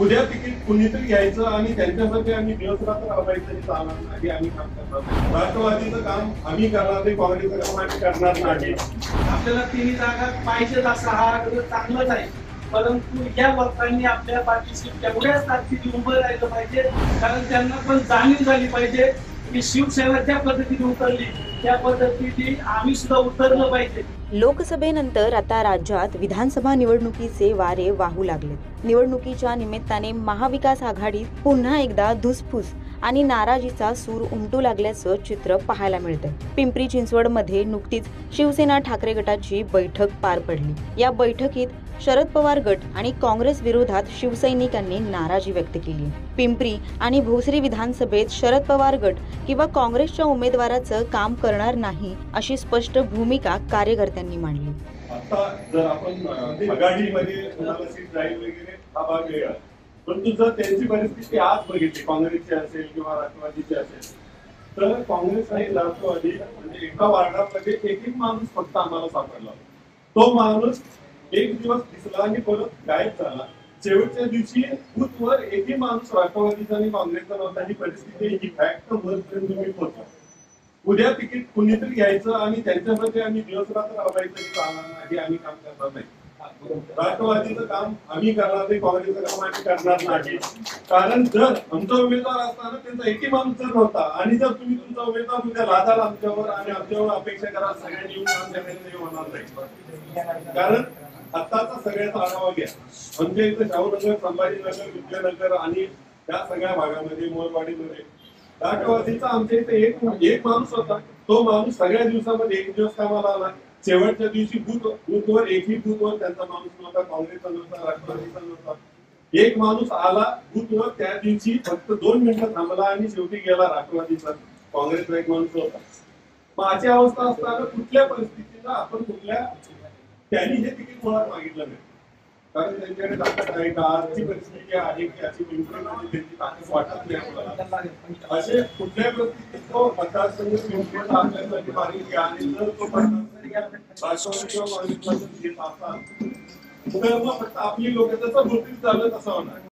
उद्या तिकीट कुणीतरी घ्यायचं आणि त्यांच्यासाठी आम्ही दिवसरात्र राबायचं चालणार नाही, आम्ही काम करणार नाही. राष्ट्रवादीचं काम आम्ही करणार नाही, काँग्रेसचं काम आम्ही करणार नाही. आपल्याला तिन्ही जागा पाहिजे असा हा आग्रह चांगलाच आहे, परंतु या लोकांनी आपल्या पाठीशी तेवढ्याच ताकदीने उभं राहिलं पाहिजे, कारण त्यांना पण जाणीव झाली पाहिजे की शिवसेना ज्या पद्धतीने उतरली त्या पद्धतीने आम्ही सुद्धा उतरलं पाहिजे. लोकसभेनंतर आता राज्यात विधानसभा निवडणुकीचे वारे वाहू लागले. निवडणुकीच्या निमित्ताने महाविकास आघाडीत पुन्हा एकदा धुसफूस आणि नाराजीचा सूर उमटू लागल्याचं चित्र पाहायला मिळतंय. पिंपरी चिंचवडमध्ये नुकतीच शिवसेना ठाकरे गटाची बैठक पार पडली. या बैठकीत शरद पवार गट आणि काँग्रेस विरोधात शिवसैनिकांनी नाराजी व्यक्त केली. पिंपरी आणि भोसरी विधानसभेत शरद पवार गट किंवा काँग्रेसच्या उमेदवाराचं काम करणार नाही अशी स्पष्ट भूमिका कार्यकर्त्यांनी मांडली. आता जर आपण आघाडीमध्ये कुणाला सीट जाईल वगैरे हा भाग वेगळा, परंतु जर त्यांची परिस्थिती आज बघितली, काँग्रेसची असेल किंवा राष्ट्रवादीची असेल, तर काँग्रेस आणि राष्ट्रवादी म्हणजे एका वार्डामध्ये एक माणूस फक्त आम्हाला सापडला. तो माणूस एक दिवस दिसला आणि परत गायब झाला. शेवटच्या दिवशी बूथवर एकही माणूस राष्ट्रवादीचा आणि काँग्रेसचा नव्हता. ही परिस्थिती, ही फॅक्ट वरपर्यंत तुम्ही पोहोचा. उद्या तिकीट कुणीतरी घ्यायचं आणि त्यांच्यासाठी आम्ही दिवसरात्र राबायचं चालणार नाही, आम्ही काम करणार नाही. राष्ट्रवादीचं काम आम्ही करणार नाही, काँग्रेसचं काम आम्ही करणार नाही. कारण जर आमचा उमेदवार असताना त्यांचा एकही माणूस जर नव्हता आणि जर तुम्ही तुमचा उमेदवार उद्या लादाल आमच्यावर आणि आमच्यावर अपेक्षा कराल सगळ्यांनी येऊन काम करण्याचं होणार नाही. कारण आताचा सगळ्याचा आढावा घ्या. आमच्या इथे शाहूनगर, संभाजीनगर, विद्यानगर आणि या सगळ्या भागामध्ये मोरवाडीमध्ये राष्ट्रवादीचा आमच्या इथे एक माणूस होता. तो माणूस सगळ्या दिवसामध्ये एक दिवस कामाला आला. शेवटच्या दिवशी बूथवर एकही बूथवर त्यांचा माणूस नव्हता, काँग्रेसचा नव्हता, राष्ट्रवादीचा नव्हता. एक माणूस आला बूथवर, त्या दिवशी फक्त 2 मिनिटं थांबला आणि शेवटी गेला राष्ट्रवादीचा. काँग्रेसचा एक माणूस होता. मग अशी अवस्था असताना कुठल्या परिस्थितीला आपण त्यांनी हे तिकीट मुळात मागितलं नाही, कारण त्यांच्याकडे ताकद आहे का, आजची परिस्थिती आहे की अशी पिंपरीमध्ये त्यांची ताकद वाटत नाही आपल्याला. असे कुठल्या परिस्थितीत तो मतदारसंघ पिंपरीला आपल्यासाठी मागणी घ्या आणि जर तो राष्ट्रवादी किंवा काँग्रेसला घेत असाल तर मग फक्त आपली लोक जसं भरतीच झालं तसं होणार.